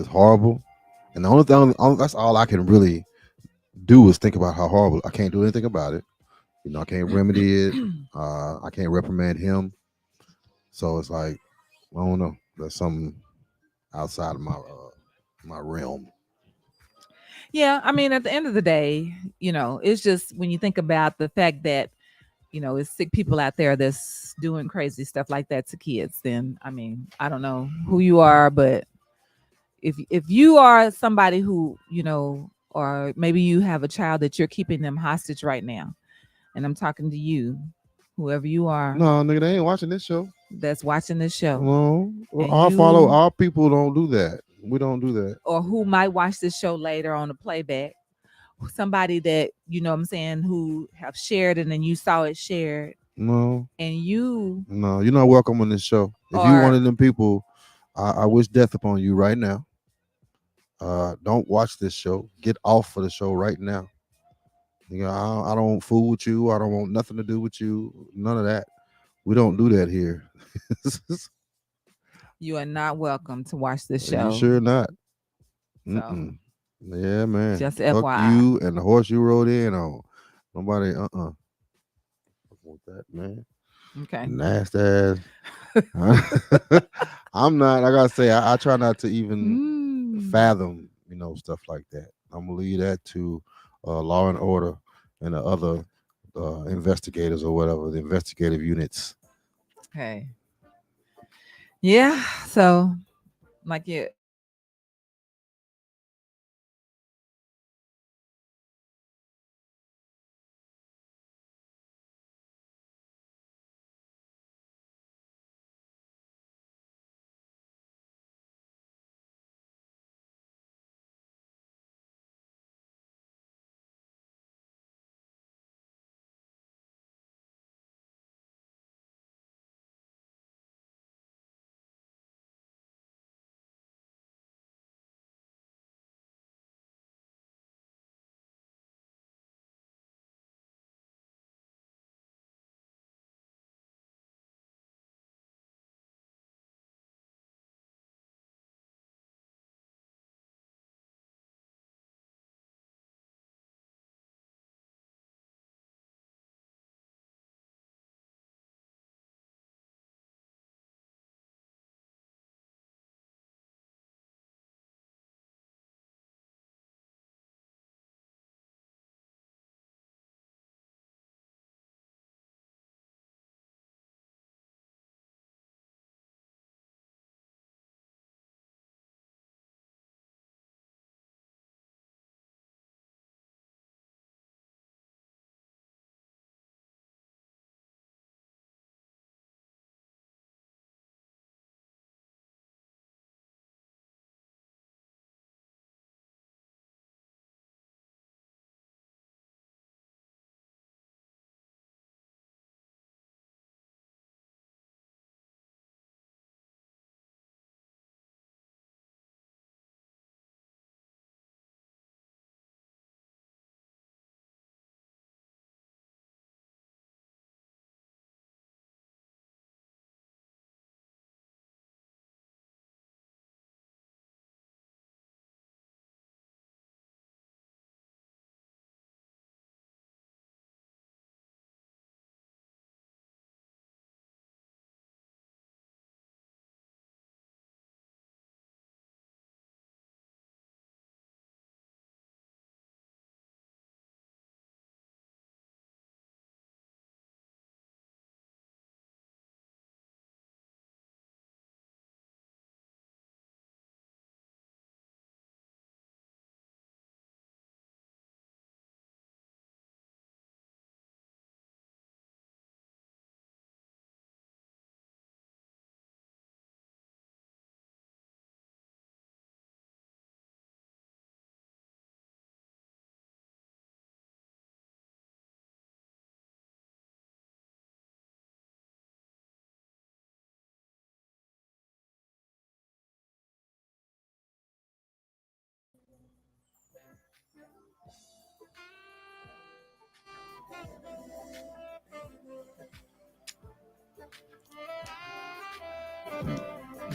horrible, and the only thing that's all I can really do is think about how horrible. I can't do anything about it. You know, I can't remedy it. I can't reprimand him. So it's like I don't know. That's something outside of my realm. Yeah, I mean, at the end of the day, it's just when you think about the fact that, it's sick people out there that's doing crazy stuff like that to kids, then I mean, I don't know who you are, but if you are somebody who, or maybe you have a child that you're keeping them hostage right now, and I'm talking to you, whoever you are No, nigga, they ain't watching this show. that's watching this show, No, and our follow you, our people don't do that. We don't do that. or who might watch this show later on the playback, somebody that, what I'm saying, who have shared it and you saw it shared, No, and you no, you're not welcome on this show. If you one are, of them people, I wish death upon you right now. Don't watch this show. Get off of the show right now. You know, I don't fool with you. I don't want nothing to do with you. None of that. We don't do that here. you are not welcome to watch this You show. sure not? So Mm-mm. Yeah, man. just Fuck FYI. you and the horse you rode in on. Nobody. Want that, man. Okay. Nasty ass. I'm not. I gotta say, I try not to even Mm. fathom, stuff like that. I'm gonna leave that to law and order and the other investigators or whatever, the investigative units. Hey. Yeah. So, like, yeah,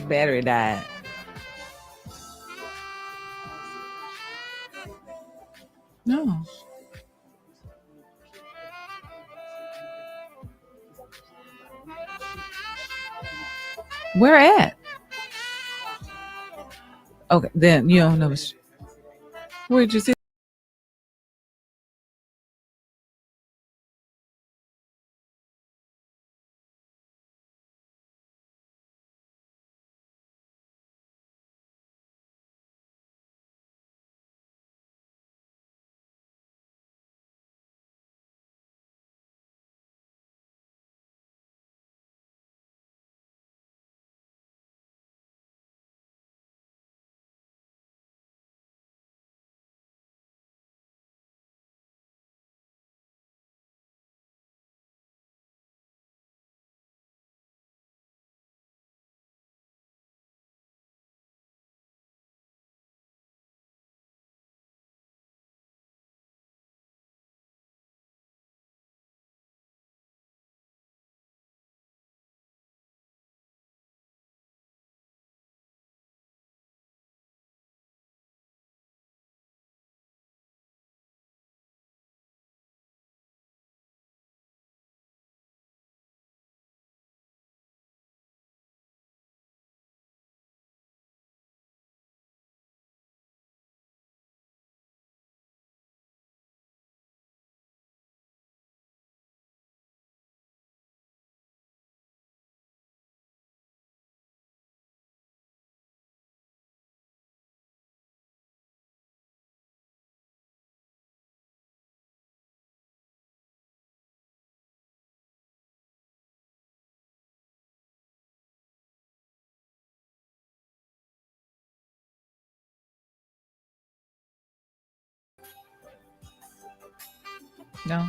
Battery died. No. Where at? Okay, then you don't know. Where'd you see? No.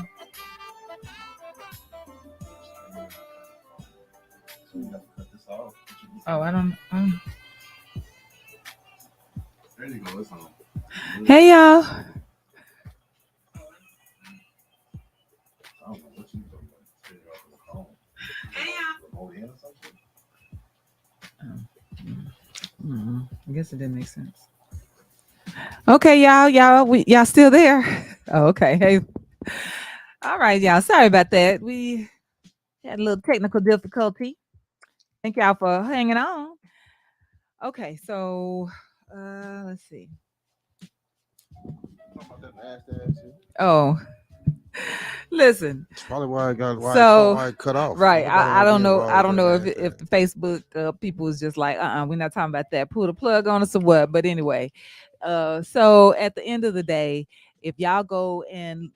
Oh, I don't. There you go. It's on. Hey y'all. I don't know what you talking about. Turn it off the phone. Remote in or something? I guess it didn't make sense. Okay, y'all still there? Oh, okay. Hey, all right, y'all. Sorry about that. We had a little technical difficulty. Thank y'all for hanging on. Okay, so let's see. Talking about that Nasdaq shit. Oh, listen. It's probably why it got So why it cut off. right, Nobody I want to be don't know. I involved don't with know that if Nasdaq. the Facebook people is just like, we're not talking about that. Pull the plug on us or what? But anyway, so at the end of the day, if y'all go and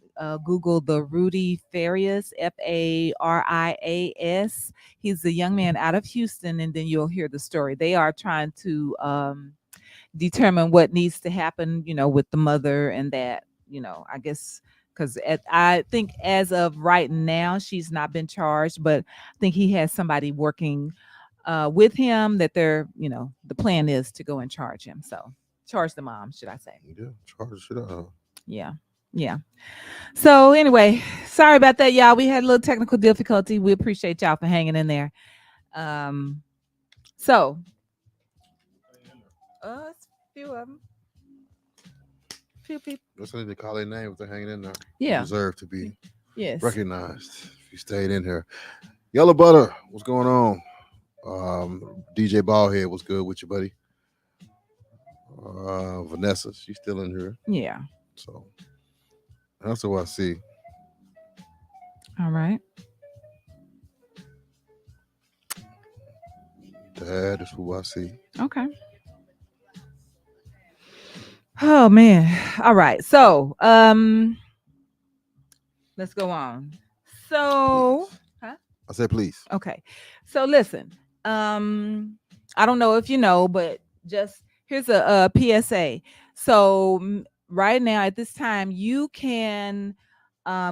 Google the Rudy Farias, Farias, he's a young man out of Houston, and then you'll hear the story. They are trying to determine what needs to happen, with the mother and that, I guess because I think as of right now she's not been charged, but I think he has somebody working with him that the plan is to go and charge him. So charge the mom, should I say? Yeah, charge the shit out. Yeah, yeah. So anyway, sorry about that, y'all. We had a little technical difficulty. We appreciate y'all for hanging in there. Um, so it's a few of them, few people. Just need to call their name if they're hanging in there. You Yeah. deserve to be Yes. recognized if you stayed in here. Yellow Butter, what's going on? DJ Ballhead, what's good with you, buddy? Vanessa, she's still in here. Yeah. So that's what I see. All right. Dad is who I see. Okay. Oh man. All right. So, let's go on. So, Please. huh? I said please. Okay. So listen. Um, I don't know if you know, but just here's a PSA. So right now at this time, you can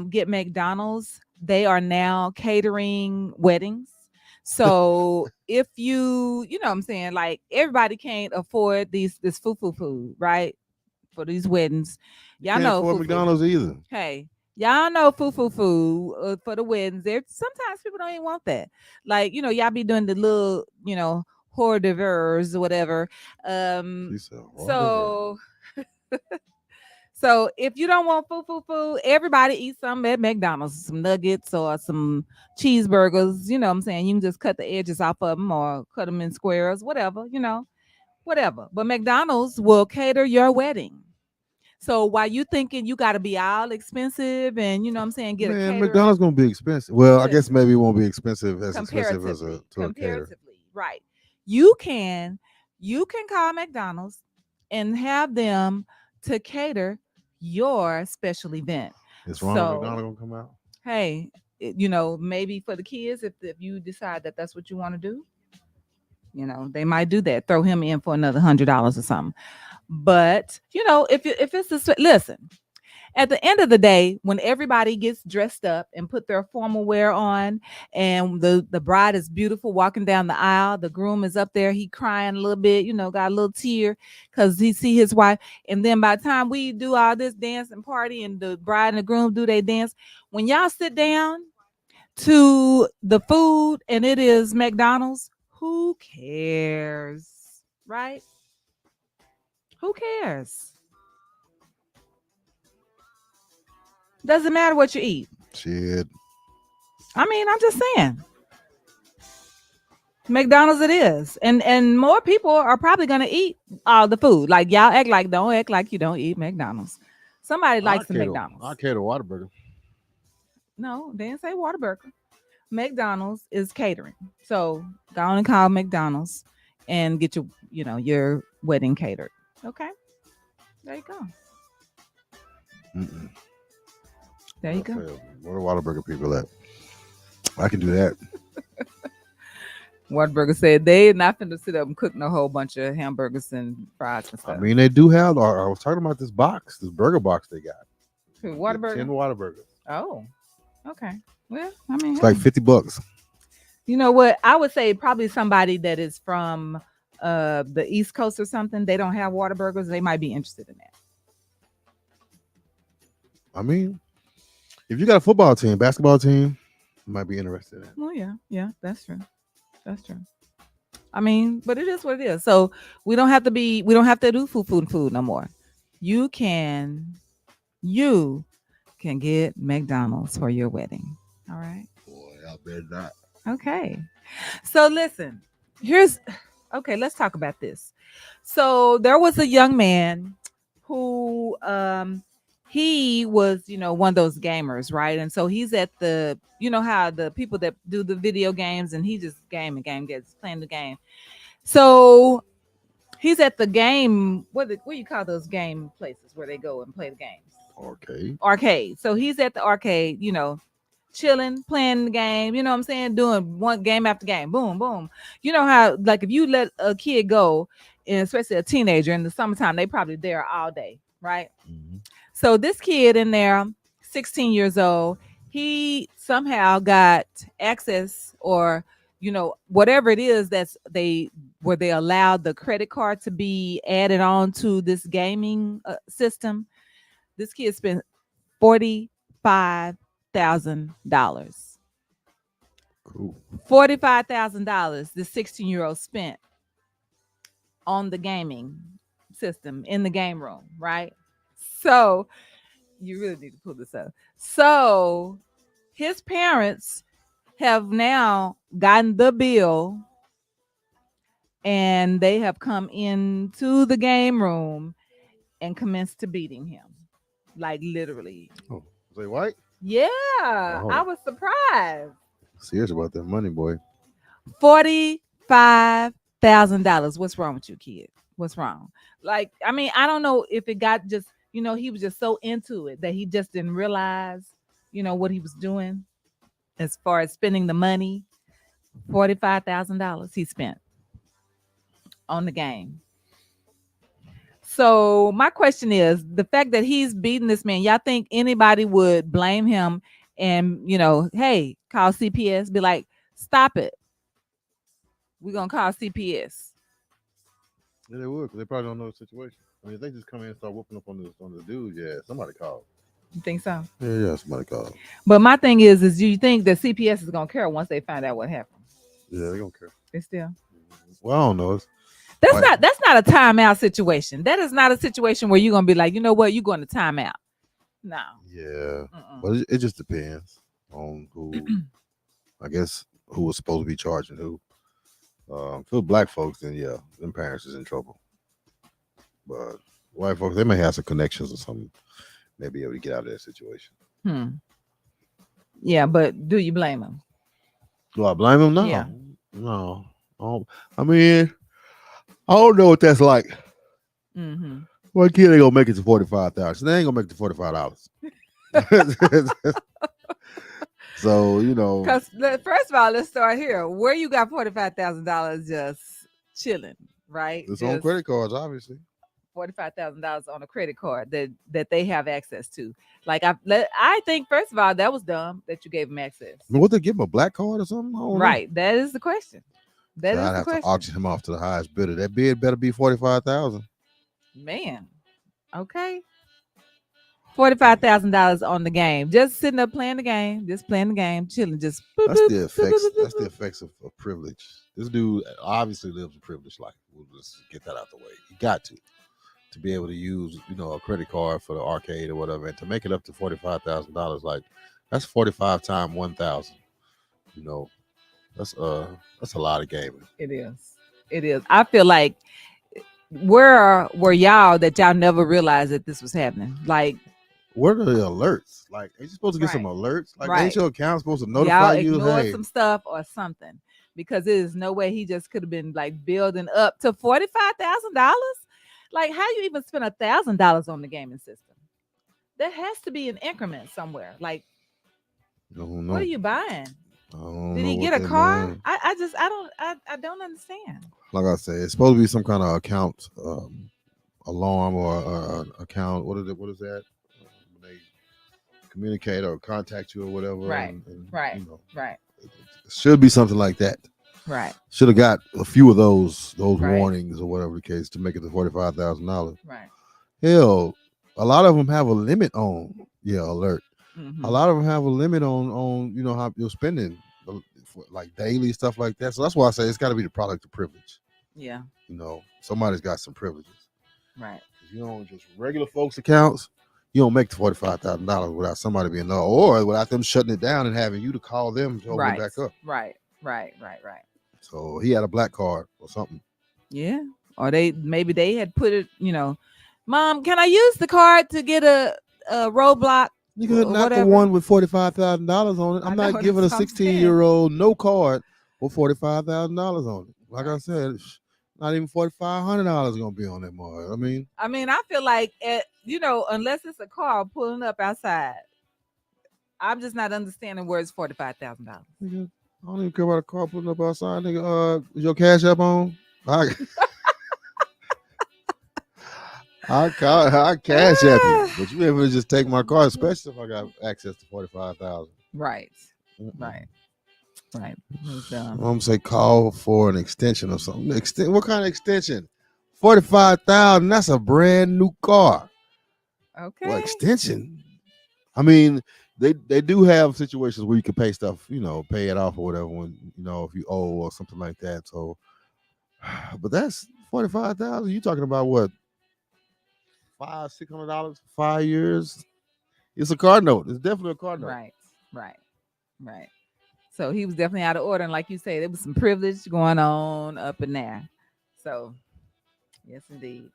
get McDonald's. They are now catering weddings. So if you know what I'm saying, like everybody can't afford this foo food, right? For these weddings. You Y'all can't know afford foo. McDonald's either. Hey, Y'all know foo for the weddings. There sometimes people don't even want that. Like y'all be doing the little hors d'oeuvres or whatever. Um, She said, whatever. so so if you don't want food, everybody eat something at McDonald's, some nuggets or some cheeseburgers. You know what I'm saying? You can just cut the edges off of them or cut them in squares, whatever. Whatever. But McDonald's will cater your wedding. So while you thinking you got to be all expensive and what I'm saying, get a Man, caterer, McDonald's gonna be expensive. Well, I guess listen, maybe it won't be expensive as a comparatively, to a caterer. right? You can you can call McDonald's and have them to cater your special event. Is Ronald So, McDonald gonna come out? hey, maybe for the kids, if you decide that that's what you want to do, they might do that. Throw him in for another $100 or something. But if it's listen, at the end of the day, when everybody gets dressed up and put their formal wear on, and the bride is beautiful walking down the aisle, the groom is up there, he crying a little bit, got a little tear because he see his wife. And then by the time we do all this dance and party, and the bride and the groom do they dance, when y'all sit down to the food and it is McDonald's, who cares, right? Who cares? Doesn't matter what you eat. Shit. I mean, I'm just saying. McDonald's it is. And more people are probably gonna eat all the food. Like y'all don't act like you don't eat McDonald's. Somebody likes the I McDonald's. cater Whataburger. No, they didn't say Whataburger. McDonald's is catering. So go on and call McDonald's and get your wedding catered. Okay. There you go. Mm-mm. There you go. Where the Whataburger people at? I can do that. Whataburger said they not finna sit up and cook no whole bunch of hamburgers and fries and I stuff. mean, they do have. I was talking about this burger box they got. Who, You get Whataburger? 10 Whataburgers. Oh, okay. Well, I mean, It's like hey. $50. You know what? I would say probably somebody that is from the East Coast or something. They don't have water burgers. They might be interested in that. I mean, if you got a football team, basketball team, you might be interested in it. Oh yeah, yeah, that's true. That's true. I mean, but it is what it is. So we don't have to do food no more. You can you can get McDonald's for your wedding. All right. Boy, I bet not. Okay. So listen, here's okay, let's talk about this. So there was a young man who he was, one of those gamers, right? And so he's at the how the people that do the video games, and he just gets playing the game. So he's at the game, what do you call those game places where they go and play the games? Okay. Arcade. So he's at the arcade, chilling, playing the game, you know what I'm saying? Doing one game after game. Boom, boom. You know how, like, if you let a kid go, and especially a teenager in the summertime, they probably there all day, right? Mm-hmm. So this kid in there, 16 years old, he somehow got access, or whatever it is that's they where they allowed the credit card to be added on to this gaming system. This kid spent $45,000. Cool. $45,000 the 16-year-old spent on the gaming system in the game room, right? So you really need to pull this up. So his parents have now gotten the bill, and they have come into the game room and commenced to beating him. Like literally. Oh, say white? Yeah, I Oh, was surprised. serious about that money, boy. $45,000. What's wrong with you, kid? What's wrong? Like, I mean, I don't know if it got just, he was just so into it that he just didn't realize, what he was doing as far as spending the money. $45,000 he spent on the game. So my question is, the fact that he's beating this man, y'all think anybody would blame him and, hey, call CPS, be like, stop it. We're gonna call CPS. Yeah, they would, 'cause they probably don't know the situation. I mean, if they just come in and start whooping up on the dude, yeah, somebody called. You think so? Yeah, somebody called. But my thing is do you think that CPS is gonna care once they find out what happened? Yeah, they don't care. They still. Well, I don't know. It's That's like, not that's not a timeout situation. That is not a situation where you're gonna be like, you know what, you're going to timeout. No. yeah, Mm-mm. but it just depends on who. I guess who was supposed to be charging who. For black folks, then yeah, them parents is in trouble. But white folks, they may have some connections or something. May be able to get out of that situation. Hmm. Yeah, but do you blame them? Do I blame them? Yeah. No, no. I mean, I don't know what that's like. Mm-hmm. One kid ain't gonna make it to 45,000. They ain't gonna make it to $45. So Because first of all, let's start here. Where you got $45,000 just chilling, right? it's on Just credit cards, obviously. $45,000 on a credit card that they have access to. Like I think first of all that was dumb that you gave them access. I mean, what they give him a black card or something? I don't know. Right. That is the question. That So is I'd the have to question. auction him off to the highest bidder. That bid better be 45,000. Man. Okay. $45,000 on the game. Just sitting up playing the game. Just playing the game, chilling, just boop, That's boop, the boop, boop, effects. boop, That's the boop. effects of privilege. This dude obviously lives a privileged life. We'll just get that out the way. He got to be able to use a credit card for the arcade or whatever, and to make it up to $45,000. Like that's 45 times 1,000. You know, that's a lot of gaming. It is. It is. I feel like where were y'all that y'all never realized that this was happening? Like, What are the alerts? Like, ain't you supposed to get some right, alerts? Like, ain't right. your account supposed to Y'all notify you? ignored Hey, some stuff or something because there is no way he just could have been like building up to $45,000. Like, how you even spend $1,000 on the gaming system? There has to be an increment somewhere. Like, I don't what are know. you buying? I don't Did know he what get a they're car? buying. I don't understand. Like I say, it's supposed to be some kind of account alarm or account. What is it? What is that? When they communicate or contact you or whatever, Right, and right, right, it should be something like that. right, Should have got a few of those right, warnings or whatever the case to make it to $45,000. right. Hell, a lot of them have a limit on alert. A Mm-hmm. lot of them have a limit on how you're spending for like daily stuff like that. So that's why I say it's got to be the product of privilege. Yeah, Somebody's got some privileges. right. You know, just regular folks' accounts, you don't make the $45,000 without somebody being there, or without them shutting it down and having you to call them to open it Right, back up. right, right, right, right. So he had a black card or something. Yeah. Or maybe they had put it, Mom, can I use the card to get a roadblock Nigga, or not the whatever? one with $45,000 on it. I I'm know not that's giving a what I'm saying. 16-year-old no card with $45,000 on it. Like I Right. said, not even $4,500 gonna be on that mug. I mean, I mean, I feel like unless it's a car pulling up outside, I'm just not understanding where it's $45,000. nigga, I don't even care about a car pulling up outside, nigga. Is your cash up on? I I cash app you, but you ever just take my car, especially if I got access to 45,000. Right. Right. Right. It's, I'm gonna say call for an extension or something. What kind of extension? 45,000. That's a brand new car. Well, okay. extension. I mean, they do have situations where you can pay stuff, pay it off or whatever when if you owe or something like that. So, but that's 45,000. You talking about what? $500-$600 for 5 years? It's a car note. It's definitely a car note. Right. Right. Right. So he was definitely out of order. And like you said, there was some privilege going on up in there. So, yes, indeed.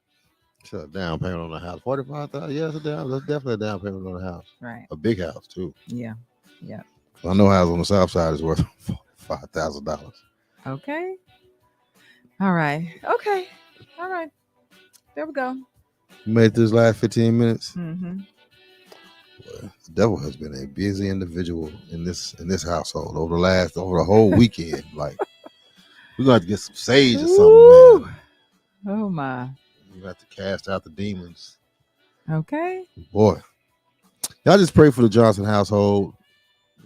Sure, down payment on the house. 45,000. Yeah, that's definitely a down payment on the house. Right. A big house too. Yeah. Yeah. I know a house on the south side is worth $5,000. Okay. All right. Okay. All right. There we go. You made this last 15 minutes. Mm-hmm. Well, the devil has been a busy individual in this household over the whole weekend. Like we're gonna have to get some sage or something, man. Oh my. We have to cast out the demons. Okay. Boy, y'all just pray for the Johnson household.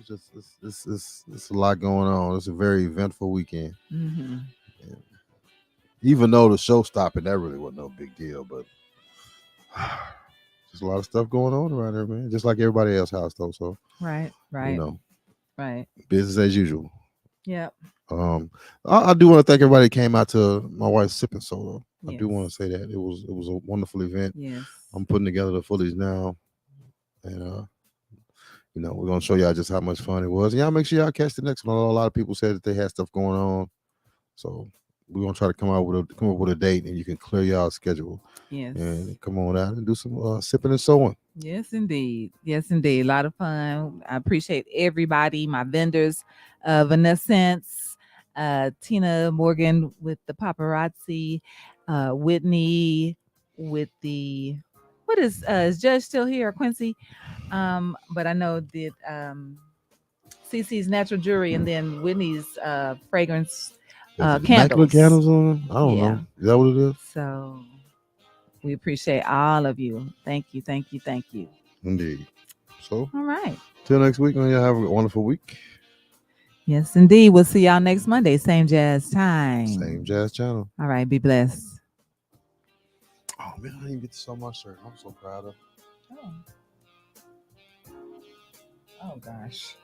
It's a lot going on. It's a very eventful weekend. Mm-hmm. And even though the show stopping, that really wasn't no big deal, but There's a lot of stuff going on around there, man. Just like everybody else house though. So Right, you right, know, right. business as usual. Yep. Um, I do want to thank everybody that came out to my wife's sipping solo. I do want to Yes. say that it was a wonderful event. Yes. I'm putting together the footage now, and we're gonna show y'all just how much fun it was. And y'all make sure y'all catch the next one. I know a lot of people said that they had stuff going on, so we're gonna try to come up with a date, and you can clear y'all schedule Yes. and come on out and do some sipping and sewing. Yes, indeed. Yes, indeed. A lot of fun. I appreciate everybody, my vendors, Vanessa, Tina Morgan with the paparazzi, Whitney with the what is Judge still here, Quincy? But I know that CC's natural jewelry and then Whitney's fragrance Is it immaculate candles. candles on? I don't Yeah. know. Is that what it is? So we appreciate all of you. Thank you, thank you, thank you. Indeed. So All right. till next week, man. Y'all have a wonderful week. Yes, indeed. We'll see y'all next Monday, same jazz time. Same jazz channel. All right. Be blessed. Oh man, I didn't get to sew my shirt. I'm so proud of. Oh, oh gosh.